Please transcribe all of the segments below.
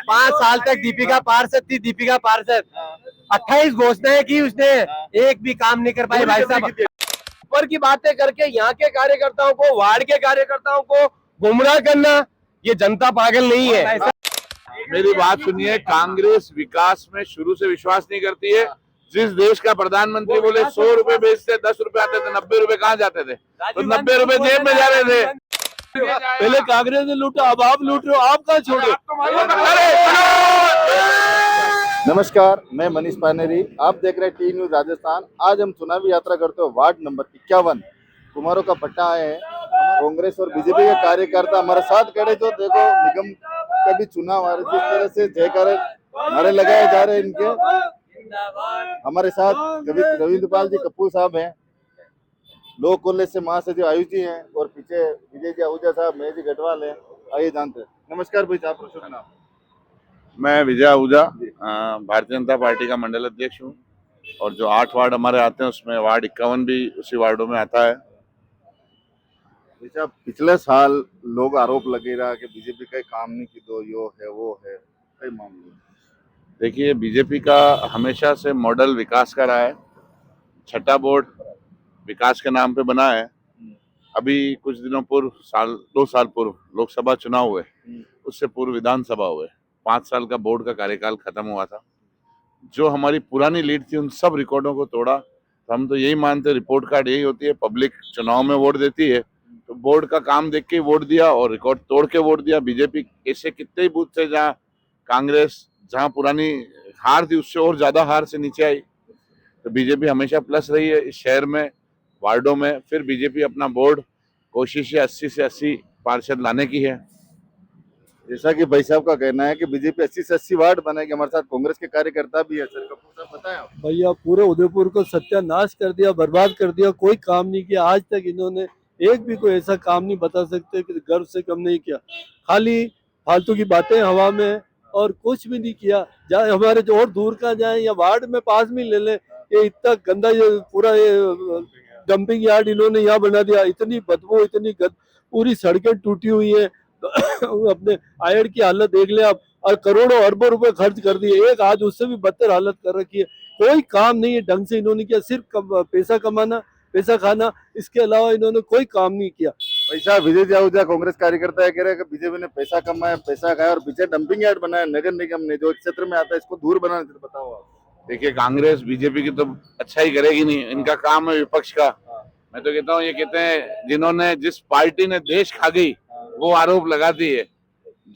5 साल तक दीपिका पार्षद थी, दीपिका पार्षद 28 घोषणाएं की उसने, एक भी काम नहीं कर पाई भाई साहब। ऊपर की बातें करके यहाँ के कार्यकर्ताओं को, वार्ड के कार्यकर्ताओं को गुमराह करना, ये जनता पागल नहीं है। मेरी बात सुनिए, कांग्रेस विकास में शुरू से विश्वास नहीं करती है। जिस देश का प्रधानमंत्री बोले 100 रुपए बेचते 10 रुपए आते थे, 90 रुपए कहाँ जाते थे? तो 90 रुपए जेब में जा रहे थे। पहले कांग्रेस ने लूटा, अब आप लूट रहे हो, आप कहाँ छोड़े? नमस्कार, मैं मनीष पानेरी, आप देख रहे हैं टी न्यूज राजस्थान। आज हम चुनावी यात्रा करते हुए वार्ड नंबर 51 कुमारों का पट्टा आए हैं। कांग्रेस और बीजेपी के कार्यकर्ता हमारे साथ खड़े, जो देखो निगम का भी चुनाव आ रहा है, जिस तरह से जयकारे नारे लगाए जा रहे हैं इनके। हमारे साथ रविंद्र पाल जी कपूर साहब हैं, लोक कॉलेज से महासचिव आयुष जी हैं, और पीछे विजय जी आहूजा साहब, मेजी गढ़वाल हैं। आइए जानते हैं। नमस्कार भाई साहब, शुभ नाम? मैं विजय आहूजा, भारतीय जनता पार्टी का मंडल अध्यक्ष हूँ, और जो 8 वार्ड हमारे आते हैं उसमें वार्ड 51 भी उसी वार्डों में आता है। साहब, पिछले साल लोग आरोप लगे रहा कि बीजेपी का काम नहीं की, दो यो है वो है, कई मामले। देखिए, बीजेपी का हमेशा से मॉडल विकास का रहा है। छठा बोर्ड विकास के नाम पे बना है। अभी कुछ दिनों पूर्व 2 साल पूर्व लोकसभा चुनाव हुए, उससे पूर्व विधानसभा हुए। 5 साल का बोर्ड का कार्यकाल खत्म हुआ था। जो हमारी पुरानी लीड थी उन सब रिकॉर्डों को तोड़ा। तो हम तो यही मानते हैं, रिपोर्ट कार्ड यही होती है, पब्लिक चुनाव में वोट देती है, तो बोर्ड का काम देख के वोट दिया और रिकॉर्ड तोड़ के वोट दिया। बीजेपी ऐसे कितने ही बूथ थे जहाँ कांग्रेस, जहाँ पुरानी हार थी उससे और ज्यादा हार से नीचे आई। तो बीजेपी हमेशा प्लस रही है इस शहर में, वार्डों में। फिर बीजेपी अपना बोर्ड कोशिश 80 से 80 पार्षद लाने की है। जैसा कि भाई साहब का कहना है कि बीजेपी 80 से 80 वार्ड बनाएगी। हमारे साथ कांग्रेस के कार्यकर्ता भी है। सर कपूर साहब बताएं आप। भैया, पूरे उदयपुर को सत्यानाश कर दिया, बर्बाद कर दिया, कोई काम नहीं किया आज तक। इन्होंने एक भी कोई ऐसा काम नहीं बता सकते कि गर्व से कम नहीं किया। खाली फालतू की बातें हवा में, और कुछ भी नहीं किया। जाए हमारे जो और दूर का जाए या वार्ड में पास में ले ले, ये इतना गंदा, ये पूरा ये डंपिंग यार्ड इन्होंने यहाँ बना दिया। इतनी बदबू, इतनी पूरी सड़कें टूटी हुई है। तो अपने आयड की हालत देख ले आप, और करोड़ों अरबों रुपए खर्च कर दिए, एक आज उससे भी बदतर हालत कर रखी है। कोई काम नहीं है ढंग से इन्होंने किया, सिर्फ पैसा कमाना, पैसा खाना, इसके अलावा इन्होंने कोई काम नहीं किया। भाई साहब, विजय जी आहूजा कांग्रेस कार्यकर्ता है, कह रहे हैं कि बीजेपी ने पैसा कमाया, पैसा खाया, और पीछे डंपिंग यार्ड बनाया नगर निगम ने, जो क्षेत्र में आता है, इसको दूर बनाना चाहिए। बताओ आप। देखिए, कांग्रेस बीजेपी की तो अच्छा ही करेगी नहीं, इनका काम है विपक्ष का। मैं तो कहता हूँ, ये कहते हैं जिन्होंने, जिस पार्टी ने देश खा गई वो आरोप लगाती है।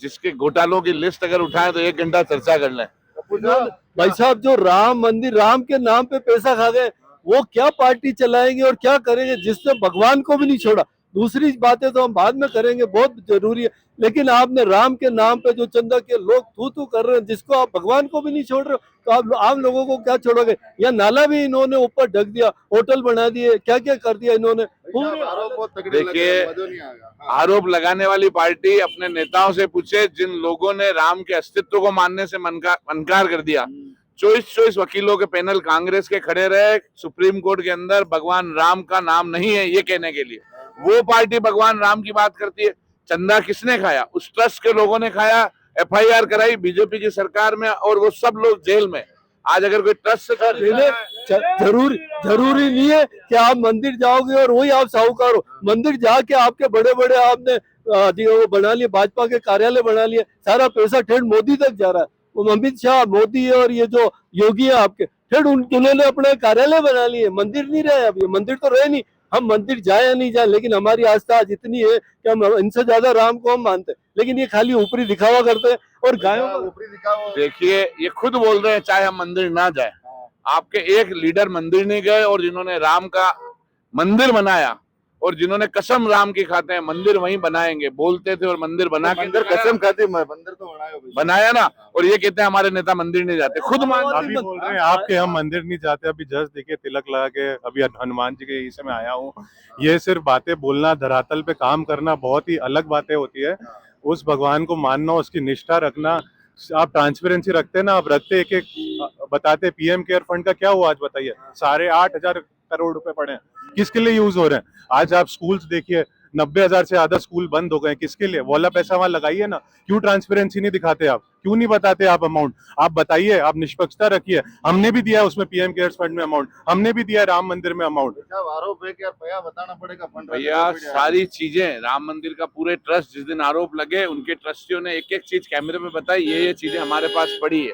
जिसके घोटालों की लिस्ट अगर उठाएं तो 1 घंटा चर्चा कर लें। भाई साहब, जो राम मंदिर, राम के नाम पे पैसा खा गए, वो क्या पार्टी चलाएंगे और क्या करेंगे, जिसने भगवान को भी नहीं छोड़ा। दूसरी बातें तो हम बाद में करेंगे, बहुत जरूरी है, लेकिन आपने राम के नाम पे जो चंदा के लोग थू कर रहे हैं, जिसको आप भगवान को भी नहीं छोड़ रहे, तो आप आम लोगों को क्या छोड़ोगे? या नाला भी इन्होंने ऊपर ढक दिया, होटल बना दिए, क्या क्या कर दिया इन्होंने। देखिए, आरोप लगाने वाली पार्टी अपने नेताओं से पूछे, जिन लोगों ने राम के अस्तित्व को मानने से इनकार कर दिया। 24 वकीलों के पैनल कांग्रेस के खड़े रहे सुप्रीम कोर्ट के अंदर, भगवान राम का नाम नहीं है ये कहने के लिए। वो पार्टी भगवान राम की बात करती है। चंदा किसने खाया? उस ट्रस्ट के लोगों ने खाया। FIR कराई बीजेपी की सरकार में, और वो सब लोग जेल में। आज अगर कोई ट्रस्ट से जरूरी नहीं है कि आप मंदिर जाओगे और वही आप साहूकार हो। मंदिर जाके आपके बड़े बड़े आपने वो बना लिए, भाजपा के कार्यालय बना लिए, सारा पैसा ठेठ मोदी तक जा रहा है। वो अमित शाह, मोदी और ये जो योगी है आपके, ठेठ उन्होंने अपने कार्यालय बना लिए, मंदिर नहीं रहे। अब ये मंदिर तो रहे नहीं। हम मंदिर जाए या नहीं जाए, लेकिन हमारी आस्था आज इतनी है कि हम इनसे ज्यादा राम को हम मानते हैं। लेकिन ये खाली ऊपरी दिखावा करते हैं और गायों का ऊपरी दिखावा। देखिए, ये खुद बोल रहे हैं चाहे हम मंदिर ना जाए। आपके एक लीडर मंदिर नहीं गए, और जिन्होंने राम का मंदिर बनाया, और जिन्होंने कसम राम की खाते हैं मंदिर वहीं बनाएंगे बोलते थे, और मंदिर बना के कसम खाते, मंदिर तो बनाया ना। और ये कहते हैं हमारे नेता मंदिर नहीं जाते, खुद अभी बोल रहे हैं आपके हम मंदिर नहीं जाते। अभी जस्ट देखिए, तिलक लगा के अभी हनुमान जी के यहीं से मैं आया हूँ। ये सिर्फ बातें बोलना, धरातल पे काम करना बहुत ही अलग बातें होती है। उस भगवान को मानना, उसकी निष्ठा रखना। आप ट्रांसपेरेंसी रखते हैं ना, आप रखते एक एक बताते। PM केयर फंड का क्या हुआ आज बताइए? 8.5 करोड़ रुपए पड़े हैं, किसके लिए यूज हो रहे हैं? आज आप स्कूल्स देखिए, 90,000 से ज्यादा स्कूल बंद हो गए, किसके लिए? वो वाला पैसा वहां लगाइए ना। क्यों ट्रांसपेरेंसी नहीं दिखाते आप? क्यों नहीं बताते आप अमाउंट? आप बताइए, आप निष्पक्षता रखिए। हमने भी दिया उसमें पीएम केयर्स फंड में अमाउंट, हमने भी दिया राम मंदिर में अमाउंट। साहब आरोप है कि यार भैया बताना पड़ेगा फंड भैया सारी चीजें राम मंदिर का पूरे ट्रस्ट जिस दिन आरोप लगे उनके ट्रस्टियों ने एक एक चीज कैमरे में बताई, ये चीजें हमारे पास पड़ी है,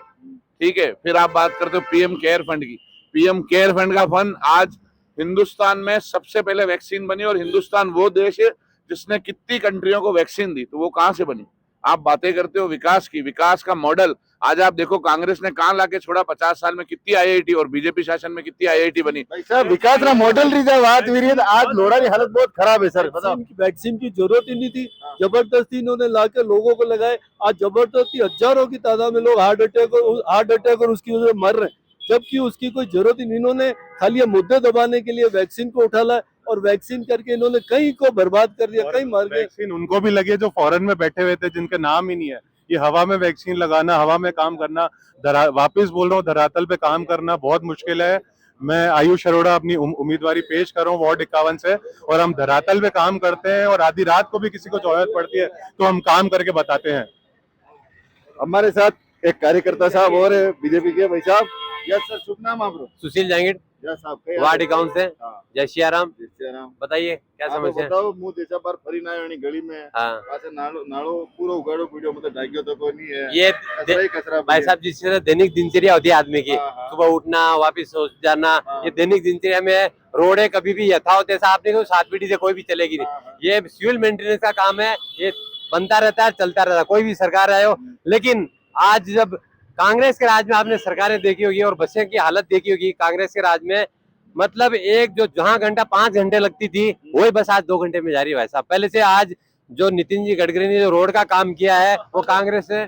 ठीक है। फिर आप बात करते हो पीएम केयर फंड की। पीएम केयर फंड का फंड आज हिंदुस्तान में सबसे पहले वैक्सीन बनी, और हिंदुस्तान वो देश है जिसने कितनी कंट्रियों को वैक्सीन दी, तो वो कहां से बनी? आप बातें करते हो विकास की, विकास का मॉडल आज आप देखो कांग्रेस ने कहां लाके छोड़ा। 50 साल में कितनी आईआईटी, और बीजेपी शासन में कितनी आईआईटी बनी। भाई साहब विकास ना मॉडल रीजा बात हुई है, आज लोड़ा की हालत बहुत खराब है सर। बताओ वैक्सीन की जरूरत ही नहीं थी, जबरदस्ती इन्होंने लाके लोगों को लगाए। आज जबरदस्ती हजारों की तादाद में लोग हार्ट अटैक और उसकी वजह से मर रहे हैं, जबकि उसकी कोई जरूरत ही नहीं। इन्होंने खाली ये मुद्दे दबाने के लिए वैक्सीन को उठा लाया, और वैक्सीन करके इन्होंने कई को बर्बाद कर दिया, कई मर गए। वैक्सीन उनको भी लगे जो फॉरेन में बैठे हुए थे, जिनके नाम ही नहीं है। ये हवा में वैक्सीन लगाना, हवा में काम करना, वापिस बोल रहा हूँ, धरातल पे काम करना बहुत मुश्किल है। मैं आयुष अरोड़ा अपनी उम्मीदवारी पेश कर रहा हूँ वार्ड 51 से, और हम धरातल पे काम करते हैं, और आधी रात को भी किसी को जरूरत पड़ती है तो हम काम करके बताते हैं। हमारे साथ एक कार्यकर्ता साहब और बीजेपी के भाई साहब। यस सर, शुभ नाम आप लोग? सुशील जांगिड़, यस साहब वार्ड 51 से। हाँ। जय सियाराम। जय सियाराम। बताइए क्या समस्या है? बताओ मु देशा पर फरी ना आनी गली में हाँ, पासे नालो पूरा उगाड़ो पीड़ो, मतलब ढाकियो तो कोई नहीं है। ये कचरा ही कचरा भाई साहब जिस तरह दैनिक दिनचर्या होती है आदमी की, हाँ, हाँ। सुबह उठना वापिस सो जाना, हाँ। ये दैनिक दिनचर्या में रोड है कभी भी यथावत ऐसा आपने को 7 पीढ़ी से कोई भी चलेगी हाँ, नहीं। हाँ। ये सिविल मेंटेनेंस का काम है, ये बनता रहता है, चलता रहता है, कोई भी सरकार आए हो। लेकिन आज जब कांग्रेस के राज में आपने सरकारें देखी होगी और बसें की हालत देखी होगी कांग्रेस के राज में, मतलब एक जो जहां घंटा 5 घंटे लगती थी वही बस आज 2 घंटे में जा रही है भाई साहब। पहले से आज जो नितिन जी गडकरी ने जो रोड का काम किया है वो कांग्रेस ने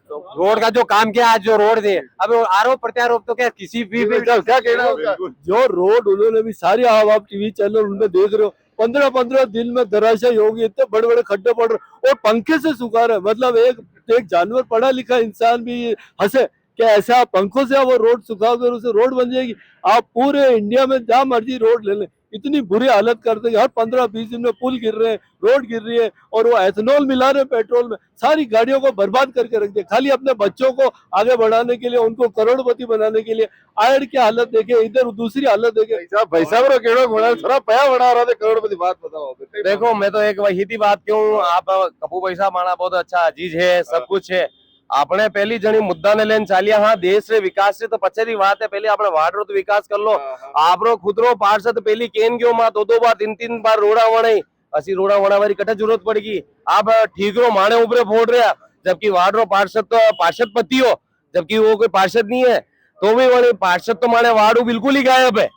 रोड का जो काम किया, आज जो रोड दे, अब आरोप प्रत्यारोप तो क्या किसी भी क्या कहना है उसका? जो रोड उन्होंने भी सारी आप टीवी चैनल उनमें देख रहे हो, 15-15 दिन में धराशायी होगी, इतने बड़े बड़े खड्डे पड़ रहे और पंखे से सुखा रहे। मतलब एक जानवर पढ़ा लिखा इंसान भी हंसे क्या ऐसे आप पंखों से वो रोड सुखाओगे और उसे रोड बन जाएगी? आप पूरे इंडिया में जहाँ मर्जी रोड ले लें, इतनी बुरी हालत करते हैं। हर 15-20 दिन में पुल गिर रहे हैं, रोड गिर रही है, और वो एथेनॉल मिला रहे हैं पेट्रोल में, सारी गाड़ियों को बर्बाद करके रख दिया। खाली अपने बच्चों को आगे बढ़ाने के लिए, उनको करोड़पति बनाने के लिए। आयड की हालत देखे, इधर दूसरी हालत देखे। भाई साहब रो केड़ो बना थोड़ा पया बना रहा थे करोड़पति, बात बताओ। देखो मैं तो एक वही थी बात क्यों, आप कपू पैसा माना बहुत अच्छा अजीज है, सब कुछ है। આપણે પહેલી જણી મુદ્દાને લઈને ચાલ્યા, હા દેશ રે વિકાસ છે તો પછીની વાત है, पहले આપણે વાડરો તો વિકાસ कर लो। आपरो खुदरो पार्षद पहली केन गयो मा 2-2 बार 3-3 बार रोड़ा वणाई, असी रोड़ा वणावारी कटे जरूरत पड़गी। आप ठीकरो माने ऊपरे फोड़ रहा, जबकि वाडरो पार्षद तो पार्षद पति हो, जबकि वो कोई पार्षद नहीं है, तो भी वही पार्षद तो माने वाडू बिल्कुल ही गायब है।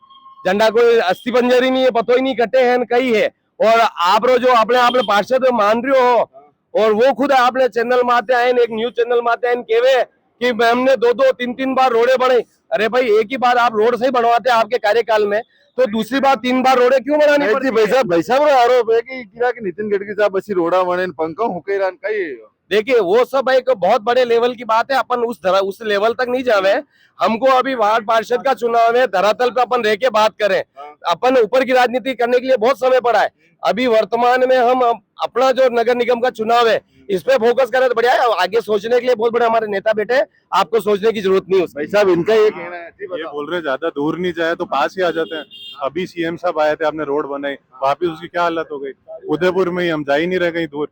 झंडा कोई अस्थि पंजरी नहीं है, पतो ही नहीं कटे हैं कई है। और आप जो अपने पार्षद मान रहे हो, और वो खुद आपने चैनल माते आए, एक न्यूज चैनल माते आए केवे कि हमने 2-2 3-3 बार रोडे बने। अरे भाई एक ही बार आप रोड सही बनवाते हैं आपके कार्यकाल में, तो दूसरी बार 3 बार रोडे क्यों बनानी पड़ती है? भाई साहब रो आरोप है कि नितिन गडकरी साहब बसी रोड़ा वणे पंखा हुकेरान कई। देखिए वो सब एक बहुत बड़े लेवल की बात है, अपन उस लेवल तक नहीं जावे। हमको अभी वार्ड पार्षद का चुनाव है, धरातल पे अपन रह के बात करें। अपन ऊपर की राजनीति करने के लिए बहुत समय पड़ा है। अभी वर्तमान में हम अपना जो नगर निगम का चुनाव है इस पे फोकस करें तो बढ़िया है। आगे सोचने के लिए बहुत बड़े हमारे नेता बैठे हैं, आपको सोचने की जरूरत नहीं है। भाई साहब इनका ये कहना है, ये बोल रहे ज्यादा दूर नहीं जाए तो पास ही आ जाते हैं। अभी सीएम साहब आए थे, आपने रोड बनाई, वापिस उसकी क्या हालत हो गई? उदयपुर में ही हम जा ही नहीं रहे कहीं दूर।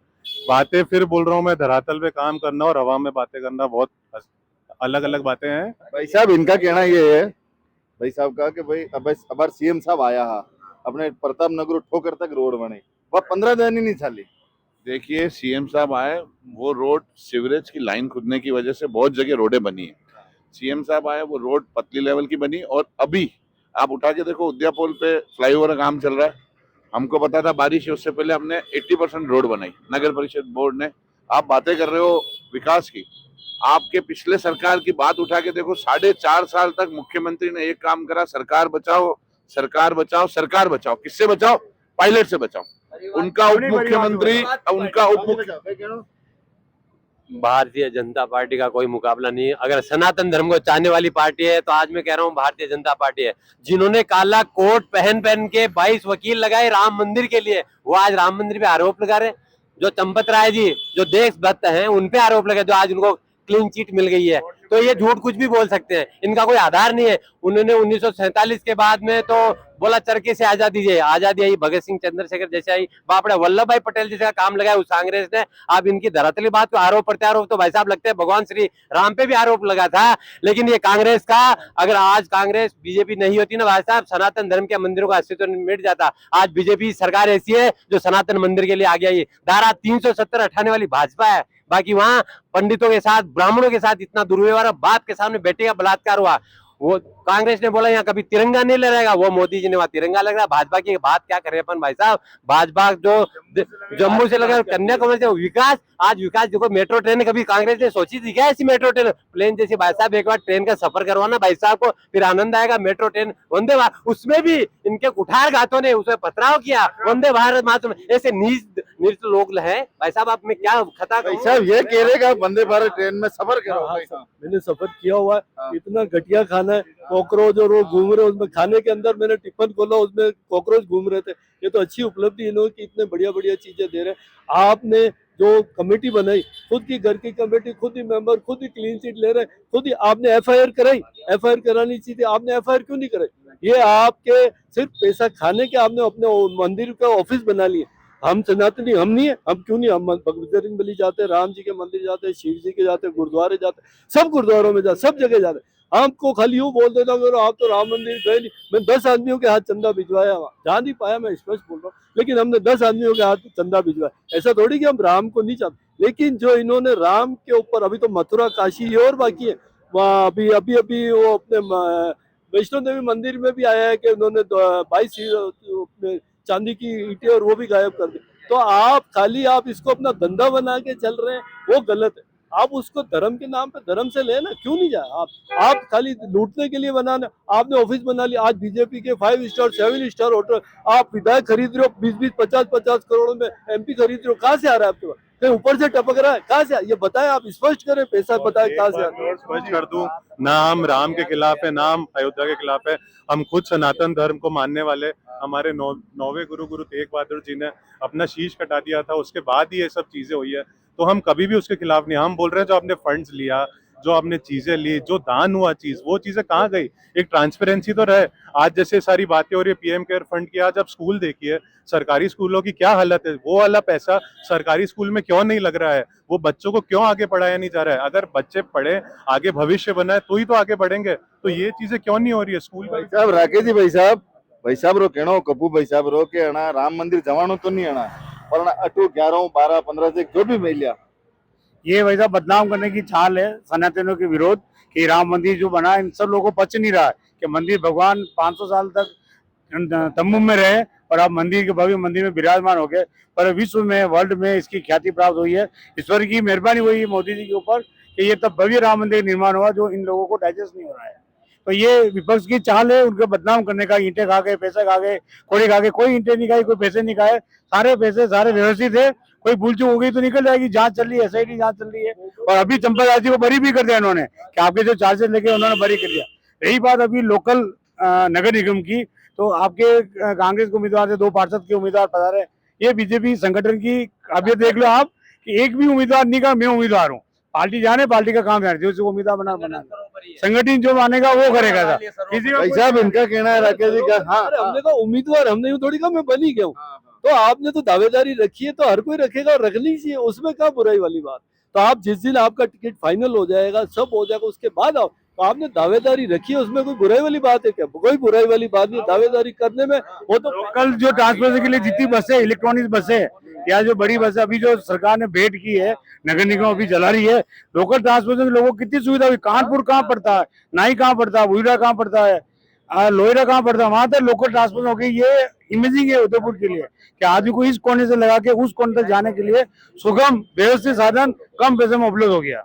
बातें फिर बोल रहा हूँ मैं, धरातल पे काम करना और हवा में बातें करना बहुत अलग अलग बातें हैं। भाई साहब इनका कहना ये है, भाई साहब का कि भाई अब सीएम साहब आया हा, अपने प्रताप नगर ठोकर तक रोड बने, वह 15 दिन ही नहीं चली। देखिए सीएम साहब आए, वो रोड सीवरेज की लाइन खुदने की वजह से बहुत जगह रोडें बनी है। सीएम साहब आए, वो रोड पतली लेवल की बनी, और अभी आप उठा के देखो उद्यापुल पे फ्लाईओवर का काम चल रहा है। हमको पता था बारिश है, उससे पहले हमने 80% रोड बनाई नगर परिषद बोर्ड ने। आप बातें कर रहे हो विकास की, आपके पिछले सरकार की बात उठा के देखो, 4.5 साल तक मुख्यमंत्री ने एक काम करा, सरकार बचाओ सरकार बचाओ सरकार बचाओ। किससे बचाओ? पायलट से बचाओ। उनका उप मुख्यमंत्री भारतीय जनता पार्टी का कोई मुकाबला नहीं है। अगर सनातन धर्म को चाहने वाली पार्टी है तो आज मैं कह रहा हूँ भारतीय जनता पार्टी है। जिन्होंने काला कोट पहन पहन के 22 वकील लगाए राम मंदिर के लिए, वो आज राम मंदिर पे आरोप लगा रहे हैं। जो चंपत राय जी जो देशभक्त हैं उन पे आरोप लगे, जो आज उनको क्लीन चिट मिल गई है। तो ये झूठ कुछ भी बोल सकते हैं, इनका कोई आधार नहीं है। उन्होंने 1947 के बाद में तो बोला चरखी से आजादी है, आजादी आई भगत सिंह चंद्रशेखर जैसे आई, बापड़ा वल्लभ भाई पटेल जैसे का काम लगाया उस कांग्रेस ने। अब इनकी धरातली बात को आरोप प्रत्यारोप तो भाई साहब लगते हैं भगवान श्री राम पे भी आरोप लगा था। लेकिन ये कांग्रेस का, अगर आज कांग्रेस बीजेपी नहीं होती ना भाई साहब, सनातन धर्म के मंदिरों का अस्तित्व मिट जाता। आज बीजेपी सरकार ऐसी है जो सनातन मंदिर के लिए आ गया। ये धारा 370 हटाने वाली भाजपा है। बाकी वहां पंडितों के साथ ब्राह्मणों के साथ इतना दुर्व्यवहार, बाप के सामने बेटे का बलात्कार हुआ। वो कांग्रेस ने बोला यहाँ कभी तिरंगा नहीं लहराएगा, वो मोदी जी ने वहां तिरंगा लग रहा है। भाजपा की बात क्या करें अपन भाई साहब, भाजपा जो जम्मू से लगा कन्याकुमारी से विकास, आज विकास देखो, मेट्रो ट्रेन कभी कांग्रेस ने सोची थी क्या ऐसी मेट्रो ट्रेन प्लेन जैसी? भाई साहब एक बार ट्रेन का सफर करवाना भाई साहब को, फिर आनंद आएगा। मेट्रो ट्रेन वंदे भारत, उसमें भी इनके कुठार घातों ने उसमें पथराव किया। वंदे भारत मातरम, ऐसे नीच लोग हैं भाई साहब। आप में क्या खता भाई साहब ये कह रहे कि वंदे भारत ट्रेन में सफर करो। हाँ, मैंने सफर किया हुआ है, इतना घटिया खाना है, कॉकरोच और वो घूम रहे, उसमें खाने के अंदर मैंने टिफिन खोला उसमें कॉकरोच घूम रहे थे। ये तो अच्छी उपलब्धि इन्होंने की, इतने बढ़िया बढ़िया चीजें दे रहे हैं। आपने जो कमेटी बनाई, खुद की घर की कमेटी, खुद ही मेंबर, खुद ही क्लीन चिट ले रहे, खुद ही आपने एफआईआर कराई। एफआईआर करानी चाहिए, आपने एफआईआर क्यों नहीं कराई? ये आपके सिर्फ पैसा खाने के आपने अपने मंदिर का ऑफिस बना लिए। हम सनातनी हम नहीं है, हम क्यों नहीं? हम बजरंग बली जाते हैं, राम जी के मंदिर जाते हैं, शिव जी के जाते हैं, गुरुद्वारे जाते हैं, सब गुरुद्वारों में जाते, सब जगह जाते हैं। हमको खाली यूं बोल देता करो आप तो राम मंदिर गए नहीं। मैं 10 आदमियों के हाथ चंदा भिजवाया, जा नहीं पाया, मैं स्पष्ट बोल रहा हूँ, लेकिन हमने 10 आदमियों के हाथ चंदा भिजवाया। ऐसा थोड़ी कि हम राम को नहीं चाहते, लेकिन जो इन्होंने राम के ऊपर, अभी तो मथुरा काशी और बाकी है, वहाँ अभी अभी अभी वो अपने वैष्णो देवी मंदिर में भी आया है कि उन्होंने 22 चांदी की ईंटें और वो भी गायब कर दी। तो आप खाली आप इसको अपना धंधा बना के चल रहे हैं, वो गलत है। आप उसको धर्म के नाम पे धर्म से लेना, क्यों नहीं जाए? आप खाली लूटने के लिए बनाना। आपने ऑफिस बना लिया, आज बीजेपी के 5 स्टार 7 स्टार होटल, आप विधायक खरीद रहे हो 20-20 50-50 करोड़ में, एमपी खरीद रहे हो, कहाँ से आ रहा है आपके पास? कहीं ऊपर से टपक रहा है, कहाँ से? ये बताएं, आप स्पष्ट करें, पैसा बताएं कहाँ से आ रहा है। स्पष्ट कर दूं, ना हम राम के खिलाफ है, ना हम अयोध्या के खिलाफ है। हम खुद सनातन धर्म को मानने वाले, हमारे 9वें गुरु तेग बहादुर जी ने अपना शीश कटा दिया था, उसके बाद ही ये सब चीजें हुई है। तो हम कभी भी उसके खिलाफ नहीं। हम बोल रहे हैं जो आपने फंड्स लिया, जो आपने चीजें ली, जो दान हुआ चीज, वो चीजें कहाँ गई? एक ट्रांसपेरेंसी तो रहे। आज जैसे सारी बातें हो रही है पीएम केयर फंड की, आज आप स्कूल देखिए, सरकारी स्कूलों की क्या हालत है। वो वाला पैसा सरकारी स्कूल में क्यों नहीं लग रहा है? वो बच्चों को क्यों आगे पढ़ाया नहीं जा रहा है? अगर बच्चे पढ़े, आगे भविष्य बनाए, तो ही तो आगे बढ़ेंगे। तो ये चीजें क्यों नहीं हो रही है स्कूल भाई साहब राकेश जी, भाई साहब रो कहना कपूर भाई साहब रो के अणा राम मंदिर जवानो तो नहीं अणा, पर 8 11 12 15 से जो भी मिल ये वैसा बदनाम करने की चाल है सनातनों के विरोध, कि राम मंदिर जो बना इन सब लोगों को पच नहीं रहा है कि मंदिर भगवान 500 साल तक तंबू में रहे और आप मंदिर के भव्य मंदिर में विराजमान हो गए। पर विश्व में, वर्ल्ड में इसकी ख्याति प्राप्त हुई है। ईश्वर की मेहरबानी हुई है मोदी जी के ऊपर कि ये तब भव्य राम मंदिर निर्माण हुआ जो इन लोगों को डाइजेस्ट नहीं हो रहा है। तो ये विपक्ष की चाल है उनको बदनाम करने का। ईंटें खा गए, पैसे खा गए, कोड़े खा गए। कोई ईंटें नहीं खाई, कोई पैसे नहीं खाए, सारे पैसे सारे व्यवस्थित है। कोई भूल चूक हो गई तो निकल जाएगी, जांच चल रही है, एसआईटी जांच चल रही है। और अभी चंपा दास जी को बरी भी कर दिया इन्होंने, कि आपके जो चार्जेस लेके उन्होंने बरी कर दिया। रही बात अभी लोकल नगर निगम की, तो आपके कांग्रेस के उम्मीदवार थे, 2 पार्षद के उम्मीदवार पधारे। ये बीजेपी संगठन की, अब ये देख लो आप कि एक भी उम्मीदवार नहीं कहा मैं उम्मीदवार हूँ। पार्टी जाने, पार्टी का काम है, जो उम्मीदवार बना संगठन जो मानेगा वो करेगा। भाई साहब इनका कहना है राकेश जी का, हाँ हमने कहा उम्मीदवार, हमने यूं थोड़ी कहा मैं बन ही गया हूँ। तो आपने तो दावेदारी रखी है, तो हर कोई रखेगा और रखनी चाहिए, उसमें क्या बुराई वाली बात। तो आप जिस दिन आपका टिकट फाइनल हो जाएगा, सब हो जाएगा, उसके बाद आओ। तो आपने दावेदारी रखी है, उसमें कोई बुराई वाली बात है क्या? कोई बुराई वाली बात नहीं, दावेदारी करने में। वो तो लोकल जो ट्रांसपोर्टेशन के लिए जितनी बसें, इलेक्ट्रॉनिक बसें या जो बड़ी बसें अभी जो सरकार ने भेंट की है, नगर निगम अभी चला रही है, लोकल ट्रांसपोर्टेशन के लोगों को कितनी सुविधा हुई। कानपुर कहाँ पड़ता है, नाई कहाँ पड़ता है, बुईड़ा कहाँ पड़ता है, लोहरा कहाँ पड़ता है, वहां तक लोकल ट्रांसपोर्ट हो गई। ये इमेजिंग है उदयपुर के लिए कि आदमी को इस कोने से लगा के उस कोने तक जाने के लिए सुगम व्यवस्थित साधन कम पैसे में उपलब्ध हो गया।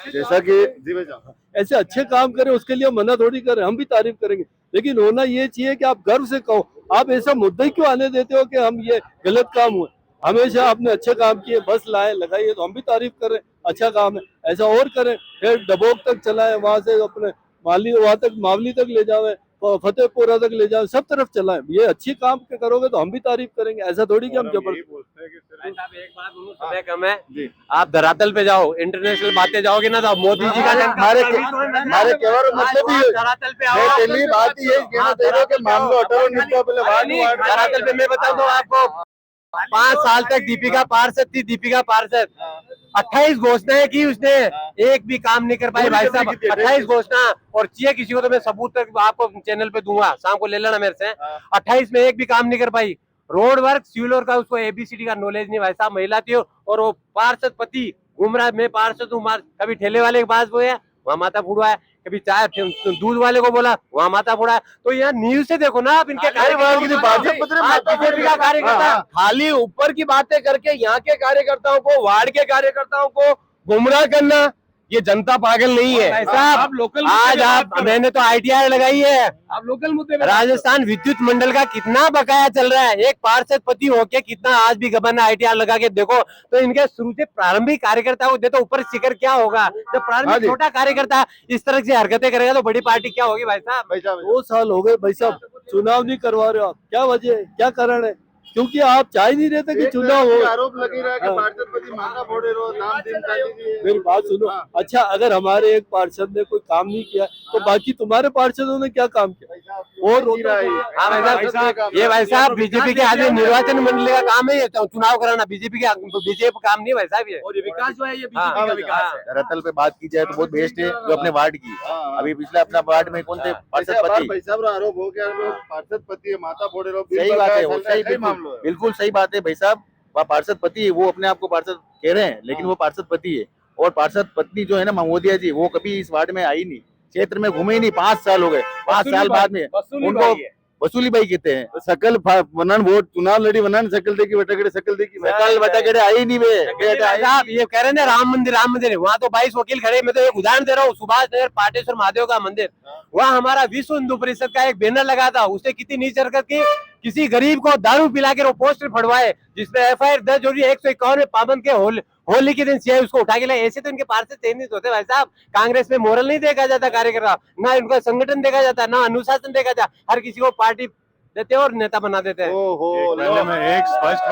जैसा कि जी भाई साहब ऐसे अच्छे काम करें, उसके लिए मना थोड़ी करें, हम भी तारीफ करेंगे, लेकिन होना ये चाहिए कि आप गर्व से कहो। आप ऐसा मुद्दा ही क्यों आने देते हो कि हम ये गलत काम हुए? हमेशा आपने अच्छे काम किए, बस लाए लगाइए तो हम भी तारीफ करें, अच्छा काम है, ऐसा और करें। फिर डबोक तक चलाए, वहां से अपने माली वहां तक मावली तक ले जावे, फतेहपुरा तक ले जाओ, सब तरफ चलाएं। ये अच्छी काम के करोगे तो हम भी तारीफ करेंगे, ऐसा थोड़ी कि हम जबरदस्ती। बोलते हैं कि सिर्फ भाई साहब एक बात बोलूं, समय कम है, आप धरातल पे जाओ, इंटरनेशनल बातें जाओगे ना तो मोदी जी का हमारे कहने का मतलब ही है। धरातल पे मैं आओ। पहली बात ये कहना चाह रहा हूँ कि मामला हटाओ, निपटाओ पहले वार्ड नहीं, धरातल पे मैं बता दूं आपको, 5 साल तक दीपिका पार्षद थी, दीपिका पार्षद 28 घोषणाएं की उसने, एक भी काम नहीं कर पाई भाई साहब। 28 घोषणा, और चाहिए किसी को तो मैं सबूत तक आपको चैनल पे दूंगा, शाम को ले लेना मेरे से। 28 में एक भी काम नहीं कर पाई। रोड वर्क, सिविल वर्क का उसको एबीसीडी का नॉलेज नहीं भाई साहब, महिला थी और वो पार्षद पति घूम रहा है, मैं पार्षद हूँ, कभी ठेले वाले के पास वो है वहाँ माथा फुड़वा है, कभी चाय दूध वाले को बोला वहाँ माथा फोड़ा है। तो यहाँ न्यूज से देखो ना आप इनके कार्यकर्ता खाली ऊपर की बातें करके यहाँ के कार्यकर्ताओं को, वार्ड के कार्यकर्ताओं को गुमराह करना, ये जनता पागल नहीं है भाई साहब। लोकल आज आप, मैंने तो ITR लगाई है, आप लोकल मुद्दे में राजस्थान विद्युत मंडल का कितना बकाया चल रहा है, एक पार्षद पति होके कितना आज भी गबन ITR लगा के देखो। तो इनके शुरू से प्रारंभिक कार्यकर्ता को देखो, ऊपर शिखर क्या होगा जब प्रारंभिक छोटा कार्यकर्ता इस तरह से हरकतें करेगा तो बड़ी पार्टी क्या होगी भाई साहब। 2 साल हो गए भाई साहब, चुनाव नहीं करवा रहे हो आप, क्या वजह है, क्या कारण है? क्योंकि आप चाह नहीं रहे थे कि चुनाव हो। आरोप लगी रहा है कि पार्षद पति मांगा फोड़े रहो, नाम दिन मेरी बात सुनो। अच्छा, अगर हमारे एक पार्षद ने कोई काम नहीं किया तो बाकी तुम्हारे पार्षदों ने क्या काम किया? और हाँ भाई साहब, ये भाई साहब बीजेपी के आदमी निर्वाचन मंडली का काम है, ये चुनाव कराना बीजेपी का काम नहीं भाई साहब। ये और विकास जो है ये बीजेपी का विकास है। धरातल पे बात की जाए तो बहुत बेस्ट है जो अपने वार्ड की। अभी पिछले अपना वार्ड में कौन थे पार्षद पति, भाई साहब आरोप हो गया पार्षद पति है, माता फोड़े रहो। सही बात है, वो सही, बिल्कुल सही बात है भाई साहब। वह पार्षद पति है, वो अपने आप को पार्षद कह रहे हैं लेकिन वो पार्षद पति है। और पार्षद पत्नी जो है ना महोदया जी, वो कभी इस वार्ड में आई नहीं, क्षेत्र में घूमे ही नहीं, 5 साल हो गए। 5 साल बाद में उनको वसूली भाई कहते हैं। सकल वनन वोट चुनाव लड़ी वनन सकल देखी बटागड़े सकल देखी सकल बटागड़े आई नहीं वे साहब। ये कह रहे हैं राम मंदिर वहाँ तो 22 वकील खड़े। मैं तो एक उदाहरण दे रहा हूँ, सुभाष नगर पाटेश्वर महादेव का मंदिर, वहाँ हमारा विश्व हिंदू परिषद का एक बैनर लगा था, उसने कितनी नीच हरकत की, किसी गरीब को दारू पिला के वो पोस्टर फड़वाए जिसमें FIR दर्ज हो रही है 151 में पाबंद के होली के दिन सीआई उसको उठा के लाए। ऐसे तो इनके पार्षद चयनित होते भाई साहब। कांग्रेस में मोरल नहीं देखा जाता कार्यकर्ता, ना इनका संगठन देखा जाता, ना अनुशासन देखा जाता, हर किसी को पार्टी देते हैं और नेता बना देते हैं। पहले मैं एक स्पष्ट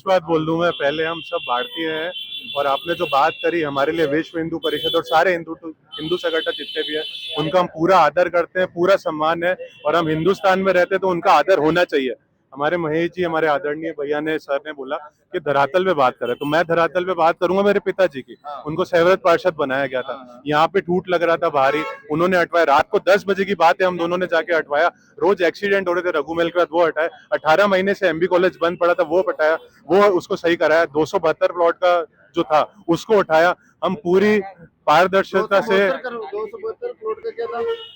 बात बोल दूं मैं, पहले हम सब भारतीय हैं और आपने जो बात करी हमारे लिए विश्व हिंदू परिषद और सारे हिंदू संगठन जितने भी हैं उनका हम पूरा आदर करते हैं, पूरा सम्मान है और हम हिंदुस्तान में रहते हैं तो उनका आदर होना चाहिए। हमारे महेश जी, हमारे आदरणीय भैया ने, सर ने बोला कि धरातल पे बात करें, तो मैं धरातल पे बात करूंगा मेरे पिताजी की। उनको सेवरत पार्षद बनाया गया था, यहाँ पे टूट लग रहा था भारी, उन्होंने हटवाया। रात को 10 बजे की बात है, हम दोनों ने जाके हटवाया। रोज एक्सीडेंट हो रहे थे रघुमेल के बाद, वो हटाए। 18 महीने से MB कॉलेज बंद पड़ा था, वो हटाया, वो उसको सही कराया। 272 प्लॉट का जो था उसको उठाया। हम पूरी पारदर्शिता से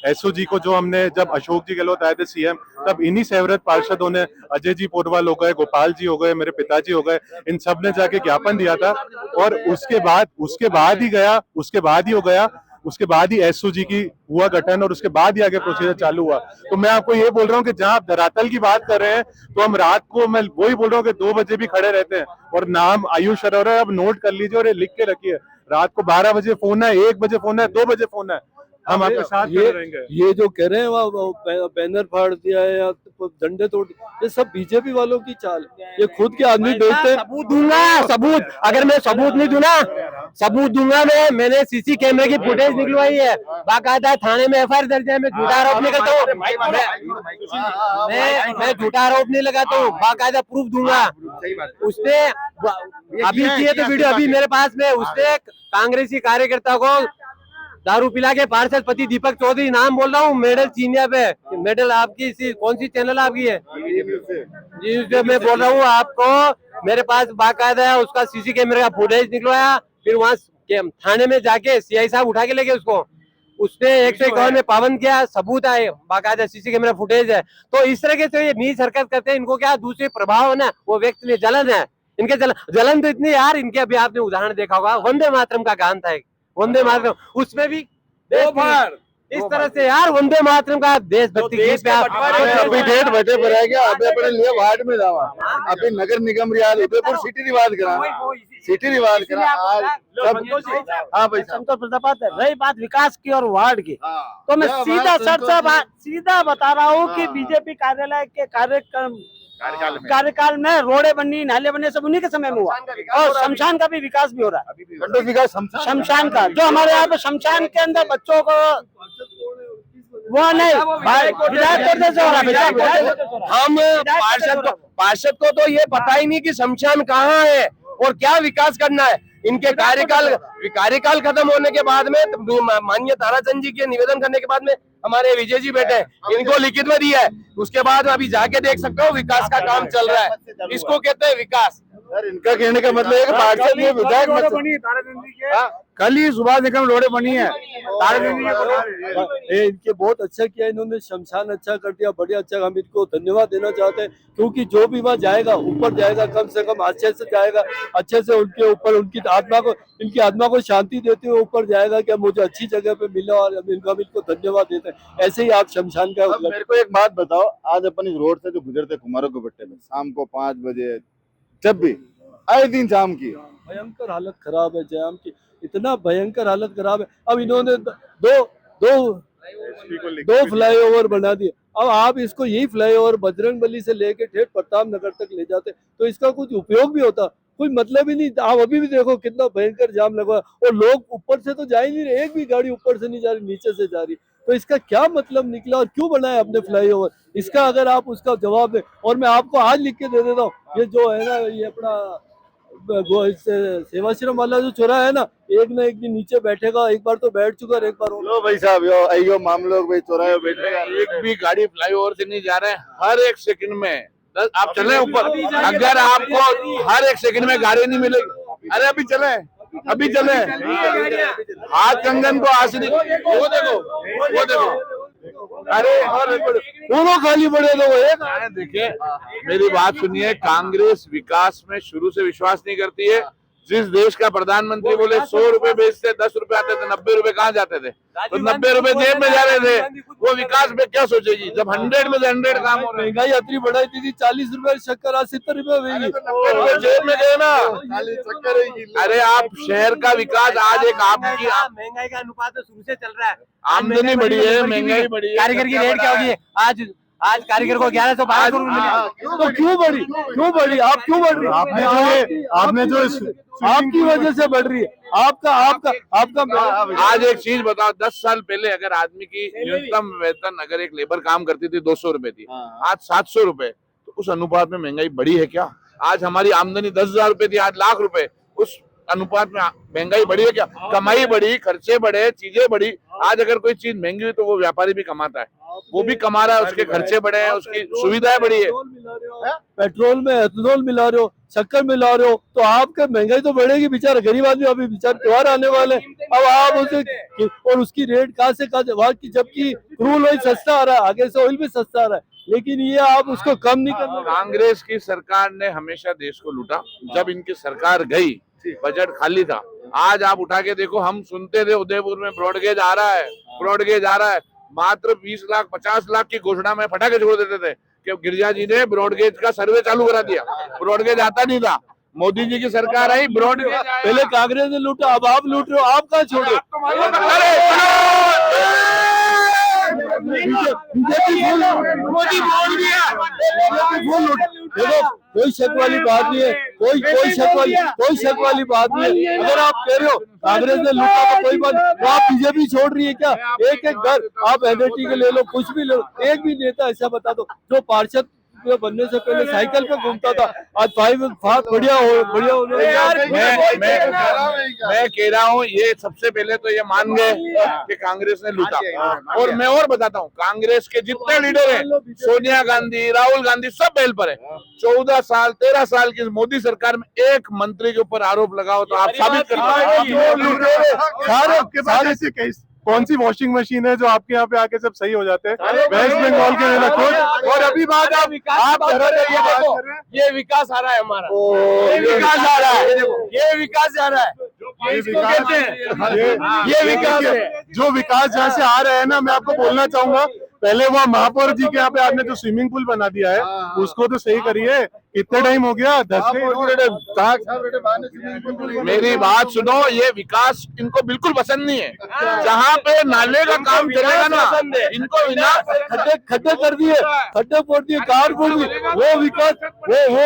SOG को, जो हमने जब अशोक जी गहलोत आए थे CM, तब इन्हीं सेवरत पार्षदों ने, अजय जी पोरवाल हो गए, गोपाल जी हो गए, मेरे पिताजी हो गए, इन सब ने जाके ज्ञापन दिया था। और उसके बाद ही SOG की हुआ गठन और उसके बाद ही आगे प्रोसीजर चालू हुआ। तो मैं आपको ये बोल रहा हूँ कि जहाँ आप धरातल की बात कर रहे हैं तो हम रात को, मैं वही बोल रहा हूँ कि 2 बजे भी खड़े रहते हैं। और नाम आयुष अरोरा, अब नोट कर लीजिए और ये लिख के रखिए, रात को 12 बजे फोन है, 1 बजे फोन है, 2 बजे फोन है, हम आपके साथ रहेंगे। ये जो कह रहे हैं वहाँ बैनर फाड़ दिया है या डंडे तोड़, ये सब बीजेपी वालों की चाल है। ये खुद के आदमी बेचते हैं। सबूत दूंगा, सबूत, अगर मैं सबूत नहीं दूंगा, सबूत दूंगा मैंने CC कैमरे की फुटेज निकलवाई है, बाकायदा थाने में FIR दर्ज है। मैं झूठा आरोप नहीं करता हूँ, मैं झूठा आरोप नहीं लगाता हूँ, बाकायदा प्रूफ दूंगा। उसने अभी की है तो वीडियो अभी मेरे पास में, उसने कांग्रेसी कार्यकर्ता को दारू पिला के पार्षद पति दीपक चौधरी, नाम बोल रहा हूँ, मेडल चीनिया पे, मेडल आपकी कौन सी चैनल आपकी है जी, उसमें मैं बोल रहा हूँ आपको, मेरे पास बाकायदा है उसका CC कैमरे का फुटेज निकलवाया। फिर वहाँ थाने में जाके CI साहब उठा के ले गए उसको, उसने 151 में पाबंद किया, सबूत आए, बाकायदा CC कैमरा फुटेज है। तो इस तरह के ये नीच हरकत करते हैं, इनको क्या दूसरे प्रभाव है ना, वो व्यक्ति में जलन है, इनके जलन तो इतनी यार, इनके अभी आपने उदाहरण देखा होगा, वंदे मातरम का गान था, वंदे मातरम, उसमें भी इस तरह से यार वंदे मातरम का देशभक्ति गीत पे अभी डेट बचे पर है क्या? अभी अपने लिए वार्ड में जावा, अभी नगर निगम रियाद उदयपुर सिटी रिवाज करा, सिटी रिवाज करा आज सब। हाँ भाई संतोष प्रजापत, रही बात विकास की और वार्ड की, हाँ, तो मैं क्या सीधा बात सीधा बता रहा हूँ कि हाँ। बीजेपी कार्यालय के कार्यकाल में रोडे बननी, नाले बनने सब उन्हीं के समय में हुआ, और शमशान का भी विकास भी हो रहा है। खंडों विकास शमशान का जो हमारे यहाँ पे शमशान के अंदर बच्चों को वो नहीं विधायक से हो रहा, हम पार्षद को तो ये पता ही नहीं कि शमशान कहाँ है और क्या विकास करना है। इनके कार्यकाल खत्म होने के बाद में माननीय ताराचंद जी के निवेदन करने के बाद में हमारे विजय जी बैठे हैं, इनको लिखित में दिया है, उसके बाद अभी जाके देख सकते हो विकास का काम चल रहा है। इसको कहते हैं विकास। सर, इनका कहने का मतलब है कि पार्षद में विधायक कल ही सुभाष निगम रोडे बनी है इनके बहुत अच्छा किया इन्होंने, शमशान अच्छा कर दिया, बढ़िया अच्छा। हम इनको धन्यवाद देना चाहते हैं, क्योंकि जो भी वहाँ जाएगा ऊपर जाएगा, कम से कम अच्छे से जाएगा, अच्छे से उनके ऊपर उनकी आत्मा को शांति देते हुए ऊपर जाएगा कि मुझे अच्छी जगह पे मिला, और हम इनको धन्यवाद देते हैं। ऐसे ही आप शमशान का मेरे को एक बात बताओ, आज अपन इस रोड से जो गुजरते कुमारों के भट्टे में शाम को 5 बजे जब भी आए दिन जाम की भयंकर हालत खराब है, जाम की इतना भयंकर हालत खराब है। अब इन्होंने दो फ्लाईओवर बना दिए। अब आप इसको यही फ्लाईओवर बजरंगबली से लेके ठेठ प्रताप नगर तक ले जाते तो इसका कुछ उपयोग भी होता, कोई मतलब ही नहीं। आप अभी भी देखो कितना भयंकर जाम लगा, और लोग ऊपर से तो जा ही नहीं रहे, एक भी गाड़ी ऊपर से नहीं जा रही, नीचे से जा रही। तो इसका क्या मतलब निकला और क्यों बनाया आपने फ्लाईओवर? इसका अगर आप उसका जवाब दें, और मैं आपको आज लिख के दे देता हूँ, ये जो है ना, ये अपना सेवाश्रम वाला जो चौराहा है ना, एक ना एक दिन नीचे बैठेगा, एक बार तो बैठ चुका और एक बार लो भाई साहब, यो मामलों भाई चौराहे बैठेगा, एक भी गाड़ी फ्लाईओवर से नहीं जा रहे हैं। हर एक सेकंड में आप चले ऊपर, अगर आपको हर एक सेकंड में गाड़ी नहीं मिलेगी, अरे अभी चले हाथ कंगन को आश्री, वो देखो अरे और दोनों खाली पड़े तो वो एक। देखिए मेरी बात सुनिए, कांग्रेस विकास में शुरू से विश्वास नहीं करती है। जिस देश का प्रधानमंत्री बोले 100 रुपए बेचते 10 रुपए आते थे, 90 रुपए कहाँ जाते थे? तो 90 रुपए जेब में जा रहे थे। वो विकास में क्या सोचेगी जब 100 में से 100 काम हो रहा है? महंगाई अतरी बढ़ाई थी 40 रुपए शक्कर, आज 70 रुपए हुई। जेब में गए ना। अरे आप शहर का विकास आज एक आपकी महंगाई का अनुपात तो शुरू से चल रहा है। आमदनी बढ़ी है, महंगाई बढ़ी है, कारीगर की रेट क्या होगी? आज कारीगर को 1100-1200 रुपए तो क्यों बढ़ी? आप क्यों बढ़ रही? आपने जो आपकी वजह से बढ़ रही है। आपका आज एक चीज बताओ, 10 साल पहले अगर आदमी की न्यूनतम वेतन अगर एक लेबर काम करती थी 200 रुपए थी, आज 700 रुपए, तो उस अनुपात में महंगाई बढ़ी है क्या? आज हमारी आमदनी 10,000 रुपए थी, आज लाख रुपए, उस अनुपात में महंगाई बढ़ी है क्या? कमाई बढ़ी, खर्चे बढ़े, चीजें बढ़ी। आज अगर कोई चीज महंगी हुई तो वो व्यापारी भी कमाता है, वो भी कमा रहा है, उसके खर्चे बढ़े हैं, उसकी सुविधाएं बढ़ी है। पेट्रोल में एथेनॉल मिला रहे हो, शक्कर मिला रहे हो, तो आपका महंगाई तो बढ़ेगी। बेचारा गरीब आदमी, अभी बेचारे त्योहार आने वाले, अब आप उसे और उसकी रेट कहाँ से वहाँ की, जबकि क्रूड ऑयल सस्ता आ रहा है, आगे से ऑयल भी सस्ता आ रहा है, लेकिन ये आप उसको कम नहीं करना। कांग्रेस की सरकार ने हमेशा देश को लूटा। जब इनकी सरकार गई बजट खाली था। आज आप उठा के देखो, हम सुनते थे उदयपुर में ब्रॉडगेज आ रहा है, मात्र 20 लाख 50 लाख की घोषणा में फटाके छोड़ देते थे कि गिरिजा जी ने ब्रॉडगेज का सर्वे चालू करा दिया। ब्रॉडगेज आता नहीं था, मोदी जी की सरकार आई, ब्रॉडगेज पहले कांग्रेस ने लूटा, अब आप लूट रहे हो, आप कहाँ छोड़ो? देखो कोई शक वाली बात नहीं है, कोई शक वाली बात नहीं है। अगर आप कह रहे हो कांग्रेस ने लूटा तो कोई बात, तो आप बीजेपी छोड़ रही है क्या? एक घर आप एनएटी के ले लो, कुछ भी ले लो, एक भी नेता ऐसा बता दो जो पार्षद बनने से पहले साइकिल पे घूमता था, आज 5 बढ़िया मैं कह रहा हूँ, ये सबसे पहले तो ये मान गए कि कांग्रेस ने लूटा। और मैं और बताता हूँ, कांग्रेस के जितने लीडर हैं, सोनिया गांधी, राहुल गांधी, सब बेल पर है। 14 साल 13 साल की मोदी सरकार में एक मंत्री के ऊपर आरोप लगाओ तो आप साबित कर कौन सी वॉशिंग मशीन है जो आपके यहाँ पे आके सब सही हो जाते हैं? वेस्ट बंगाल के खुद। और अभी बात आप ये विकास आ रहा है हमारा, ये विकास आ रहा है। ये विकास है। जो विकास जहाँ से आ रहा है ना, मैं आपको बोलना चाहूंगा, पहले वो महापौर जी के यहाँ पे आपने जो स्विमिंग पूल बना दिया है उसको तो सही करिए। इतना टाइम हो गया, 10 मेरी बात सुनो, ये विकास इनको बिल्कुल पसंद नहीं है। जहाँ पे नाले का काम चलेगा ना, इनको खड्डे खड्डे कर दिए, खड्डे फोड़ दिए, कार फोड़ दी, वो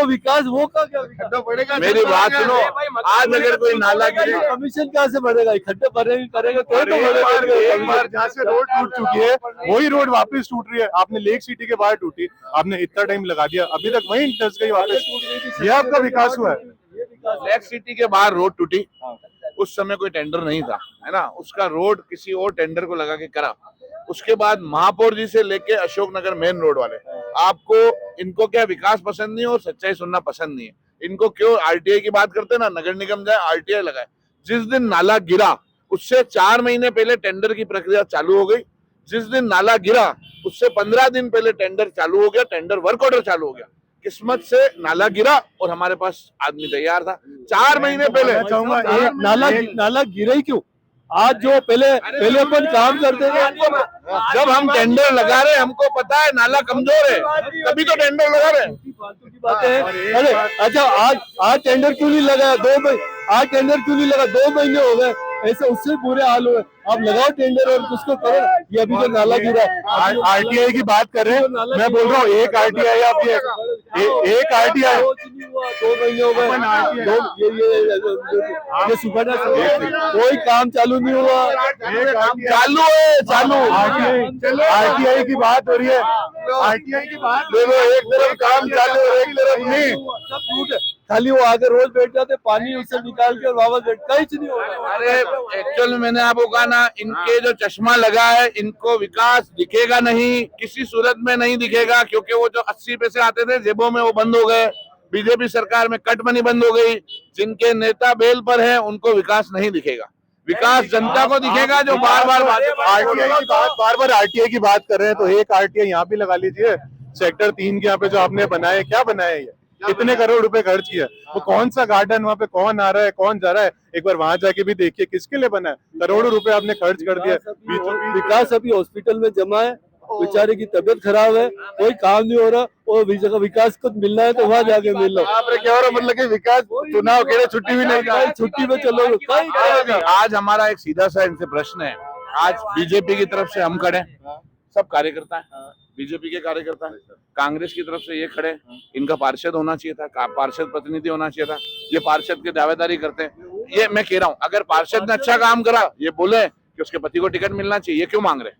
विकास वो का क्या? मेरी बात सुनो, आज अगर कोई नाला गिरे, कमीशन कहाँ से बढ़ेगा? खड्डे भरेंगे करेंगे तो एक बार जहाँ से रोड टूट चुकी है वही रोड वापस टूट रही है। आपने लेक सिटी के बाहर टूटी, आपने इतना टाइम लगा दिया, अभी तक वहीं धंस गई वापस। ये आपका विकास हुआ है? लेक सिटी के बाहर रोड टूटी, उस समय कोई टेंडर नहीं था, है ना, उसका रोड किसी और टेंडर को लगा के करा। उसके बाद महापौर जी से लेके अशोकनगर मेन रोड वाले, आपको इनको क्या विकास पसंद नहीं है और सच्चाई सुनना पसंद नहीं है। इनको क्यों आरटीआई की बात करते ना, नगर निगम जाए आरटीआई लगाए। जिस दिन नाला गिरा उससे 4 महीने पहले टेंडर की प्रक्रिया चालू हो गई। जिस दिन नाला गिरा उससे 15 दिन पहले टेंडर चालू हो गया, टेंडर वर्क ऑर्डर चालू हो गया। किस्मत से नाला गिरा और हमारे पास आदमी तैयार था 4 महीने पहले। नाला गिरा ही क्यों? आज जो पहले अपन काम करते थे, जब हम टेंडर लगा रहे, हमको पता है नाला कमजोर है, तभी तो टेंडर लगा रहे। फालतू की बातें हैं। अरे अच्छा, आज टेंडर क्यों नहीं लगा? आज टेंडर क्यों नहीं लगा? 2 महीने हो गए, ऐसे उससे बुरे हाल हुए। आप लगाओ टेंडर और उसको करो। ये अभी जो नाला गिरा है, आरटीआई की बात कर रहे हैं, मैं बोल रहा हूँ एक आरटीआई आप एक आरटीआई 2 महीने हो गए। ये सुबह कोई काम चालू नहीं हुआ। चालू आरटीआई की बात हो रही है, आरटीआई की बात देखो, एक तरफ काम चालू है, एक तरफ नहीं। सब झूठ है। खाली वो आगे रोज बैठ जाते, पानी उससे निकाल के वापस बैठ, कहीं नहीं होगा। अरे एक्चुअल में मैंने आपको कहा ना, इनके जो चश्मा लगा है, इनको विकास दिखेगा नहीं, किसी सूरत में नहीं दिखेगा, क्योंकि वो जो 80 पैसे आते थे जेबों में वो बंद हो गए। बीजेपी सरकार में कट मनी बंद हो गई। जिनके नेता बेल पर है उनको विकास नहीं दिखेगा, विकास जनता को दिखेगा जो बार बार आरटीआई की बात कर रहे हैं। तो एक आरटीआई यहाँ भी लगा लीजिए, सेक्टर 3 के यहाँ पे जो आपने बनाया, क्या बनाया है? कितने करोड़ रुपए खर्च किया? वो कौन सा गार्डन, वहाँ पे कौन आ रहा है, कौन जा रहा है? एक बार वहां जाके भी देखिए, किसके लिए बना है? करोड़ों रुपए आपने खर्च कर दिया। विकास अभी हॉस्पिटल में जमा है, बेचारे की तबीयत खराब है, कोई काम नहीं हो रहा। और विकास को मिलना है तो वहाँ जाके मिल लो। आपने क्या हो रहा, मतलब कि विकास चुनाव के लिए छुट्टी भी नहीं, छुट्टी में चलो। आज हमारा एक सीधा सा इनसे प्रश्न है। आज बीजेपी की तरफ से हम खड़े, सब कार्यकर्ता है, बीजेपी के कार्यकर्ता है, कांग्रेस की तरफ से ये खड़े, इनका पार्षद होना चाहिए था, पार्षद प्रतिनिधि होना चाहिए था। ये पार्षद की दावेदारी करते हैं। ये मैं कह रहा हूँ, अगर पार्षद ने अच्छा काम करा, ये बोले कि उसके पति को टिकट मिलना चाहिए, ये क्यों मांग रहे?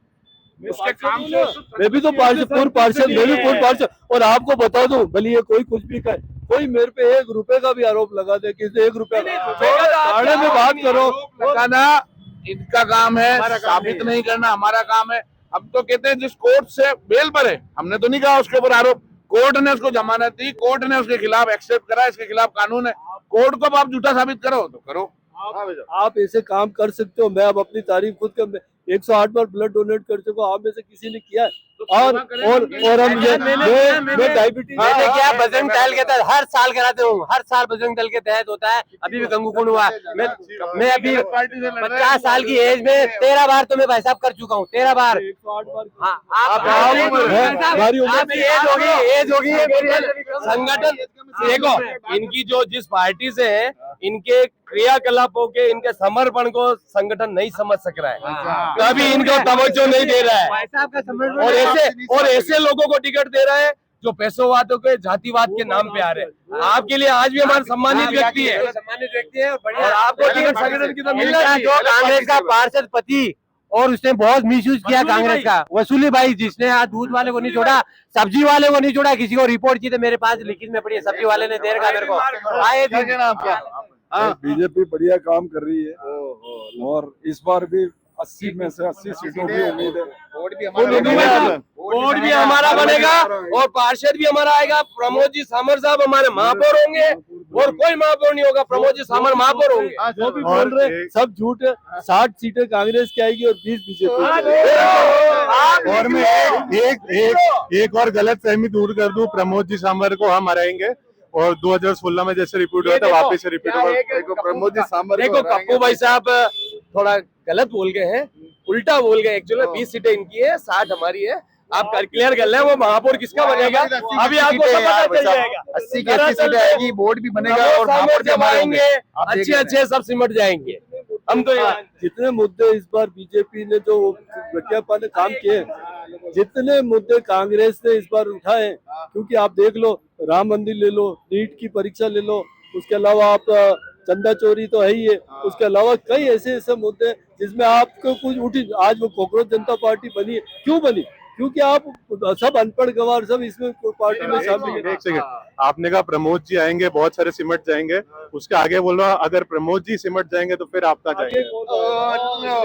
उसके काम से मैं भी तो पूर्व पार्षद। और आपको बता दूं, भले ये कोई कुछ भी कहे, कोई मेरे पे 1 रुपए का भी आरोप लगा दे, किसी 1 रुपए थाने में बात करो, लगाना इनका काम है, साबित नहीं करना हमारा काम है। हम तो कहते हैं जिस कोर्ट से बेल पर है, हमने तो नहीं कहा उसके ऊपर आरोप, कोर्ट ने उसको जमानत दी, कोर्ट ने उसके खिलाफ एक्सेप्ट करा, इसके खिलाफ कानून है। कोर्ट को आप झूठा साबित करो तो करो। आप ऐसे काम कर सकते हो। मैं अब अपनी तारीफ खुद कर 108 बार ब्लड डोनेट कर चुका, आप में से किसी ने किया है? और मैं डायबिटीज मैंने क्या बजरंग दल के तहत हर साल कराते हूँ, हर साल बजरंग दल के तहत होता है। अभी भी गंगू कुंड हुआ। मैं अभी 50 साल की एज में 13 बार तो मैं भाई साहब कर चुका हूँ, 13 बार। हाँ, एज होगी संगठन। देखो, इनकी जो जिस पार्टी से है, इनके क्रियाकलापों के, इनके समर्पण को संगठन नहीं समझ सक रहा है, तभी इनको तवज्जो नहीं दे रहा है। और ऐसे लोगों को टिकट दे रहा है जो पैसोवादों के, जातिवाद के नाम पे आ रहे हैं। आपके लिए आज भी हमारे सम्मानित व्यक्ति है, और आपको टिकट संगठन की तो मिलना चाहिए। जो कांग्रेस का पार्षद पति, और उसने बहुत मिसयूज किया कांग्रेस का, वसूली भाई, जिसने आज दूध वाले को नहीं छोड़ा, सब्जी वाले को नहीं छोड़ा, किसी को रिपोर्ट की तो मेरे पास लिखित में पड़ी है, सब्जी वाले ने देर का मेरे को आए दिन। बीजेपी बढ़िया काम कर रही है, और इस बार भी 80 में से 80 सीटों की उम्मीद है। वोट भी हमारा बनेगा और पार्षद भी हमारा आएगा। प्रमोद जी सामर साहब हमारे महापौर होंगे, और कोई महापौर नहीं होगा, प्रमोद जी सामर महापौर होंगे। जो भी बोल रहे सब झूठ है। 60 सीटें कांग्रेस की आएगी और 20 बीजेपी। और मैं एक और गलत फहमी दूर कर दूं, प्रमोद जी सामर को हम हराएंगे, और 2016 में जैसे रिपीट हुआ ये था देखो, वापस से रिपीट क्या होगा। है कि देखो प्रमोद जी सांबर देखो कप्पू भाई साहब थोड़ा गलत बोल गए हैं, उल्टा बोल गए। एक्चुअली 20 सीटें इनकी है, 60 हमारी है। आप क्लियर कर ले, वो महापौर किसका बनेगा अभी आपको सब पता चल जाएगा। 80 की 80 सीटें आएगी, बोर्ड भी बनेगा और महापौर भी जब हमारे होंगे। आएंगे आप देख अच्छे रहे हैं। अच्छे सब सिमट जाएंगे। हम तो ये जितने मुद्दे इस बार बीजेपी ने जो गठियापा ने काम किए, जितने मुद्दे कांग्रेस ने इस बार उठाए, क्योंकि आप देख लो राम मंदिर ले लो, नीट की परीक्षा ले लो, उसके अलावा आप चंदा चोरी तो है ही है, उसके अलावा कई ऐसे ऐसे मुद्दे जिसमें आपको कुछ उठी। आज वो कॉकरोच जनता पार्टी बनी है, क्यों बनी? क्योंकि आप सब अनपढ़ गवार सब इसमें पार्टी में शामिल है। एक सेकंड, आपने कहा प्रमोद जी आएंगे बहुत सारे सिमट जाएंगे, उसके आगे बोल रहा अगर प्रमोद जी सिमट जाएंगे तो फिर आप कहाँ जाएंगे?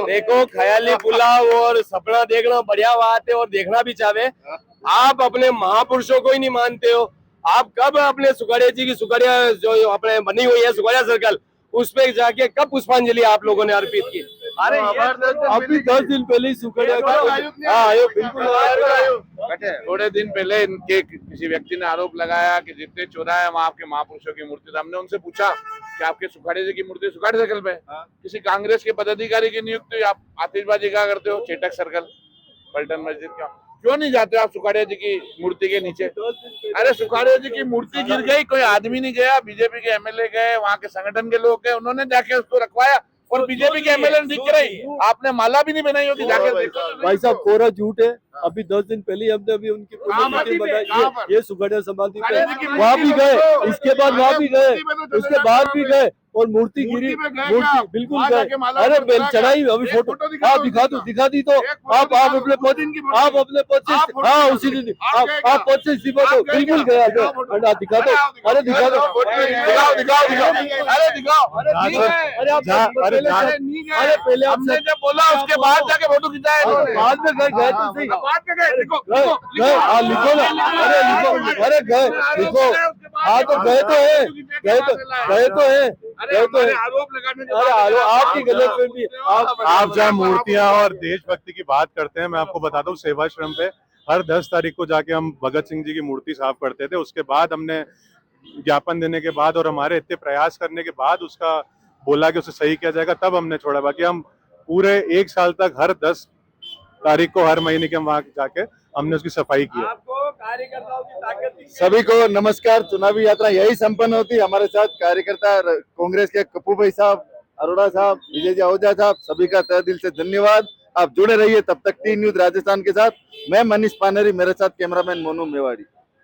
देखो ख्याली पुलाव और सपना देखना बढ़िया बात है और देखना भी चाहे। आप अपने महापुरुषों को ही नहीं मानते हो। आप कब अपने सुखड़िया जी की सुखड़िया जो अपने बनी हुई है सुखड़िया सर्कल, उस पे जाके कब पुष्पांजलि आप लोगों ने अर्पित की? अरे अभी 10 दिन पहले ही सुखड़िया आयोग बिल्कुल थोड़े दिन पहले इनके किसी व्यक्ति ने आरोप लगाया कि जितने चौराहे वहाँ आपके महापुरुषों की मूर्ति। हमने उनसे पूछा कि आपके सुखाड़े जी की मूर्ति सुखाड़े सर्कल में, किसी कांग्रेस के पदाधिकारी की नियुक्ति आप आतिशबाजी क्या करते हो? चेटक सर्कल, पलटन मस्जिद, क्यों नहीं जाते हो आप सुखाड़े जी की मूर्ति के नीचे? अरे सुखाड़े जी की मूर्ति गिर गई, कोई आदमी नहीं गया, बीजेपी के एमएलए गए, वहाँ के संगठन के लोग गए, उन्होंने जाके उसको रखवाया और बीजेपी के एमएलए दिख रही, आपने माला भी नहीं बनाई होगी जाकर देखो। भाई साहब कोरा झूठ है। अभी 10 दिन पहले ही हमने अभी उनकी पुण्यतिथि बनाई, ये सुगढ़िया समाधि पे वहाँ भी गए, इसके बाद वहाँ भी गए, उसके बाद भी गए और मूर्ति गिरी, मूर्ति बिल्कुल गए। अरे बेल चढ़ाई अभी फोटो आप दिखा दी तो आप अपने पद से हाँ उसी दिन आप पद से इस्तीफा दो, बिल्कुल गया दिखा दो। अरे दिखा दो, अरे दिखाओ, अरे पहले हमने जब बोला उसके बाद जाके फोटो खिंचाया, बाद में गए तो सही, बाद में गए, लिखो लिखो ना, अरे लिखो, अरे गए लिखो, हाँ तो गए तो है, गए तो है। आरोप लगाने के अरे आपकी गलत फहमी। आप जहाँ मूर्तियां और देशभक्ति की बात करते हैं, मैं आपको बताता हूँ सेवाश्रम पे हर 10 तारीख को जाके हम भगत सिंह जी की मूर्ति साफ करते थे। उसके बाद हमने ज्ञापन देने के बाद और हमारे इतने प्रयास करने के बाद उसका बोला कि उसे सही किया जाएगा, तब हमने छोड़ा। बाकी हम पूरे 1 साल तक हर 10 तारीख को हर महीने के हम वहां जाके हमने उसकी सफाई की। आपको कार्यकर्ताओं की ताकत सभी को नमस्कार। चुनावी यात्रा यही संपन्न होती। हमारे साथ कार्यकर्ता कांग्रेस के कप्पू भाई साहब, अरोड़ा साहब, विजय जी आहूजा साहब, सभी का तहे दिल से धन्यवाद। आप जुड़े रहिए तब तक टी न्यूज राजस्थान के साथ। मैं मनीष पानेरी, मेरे साथ कैमरामैन मोनू मेवाड़ी।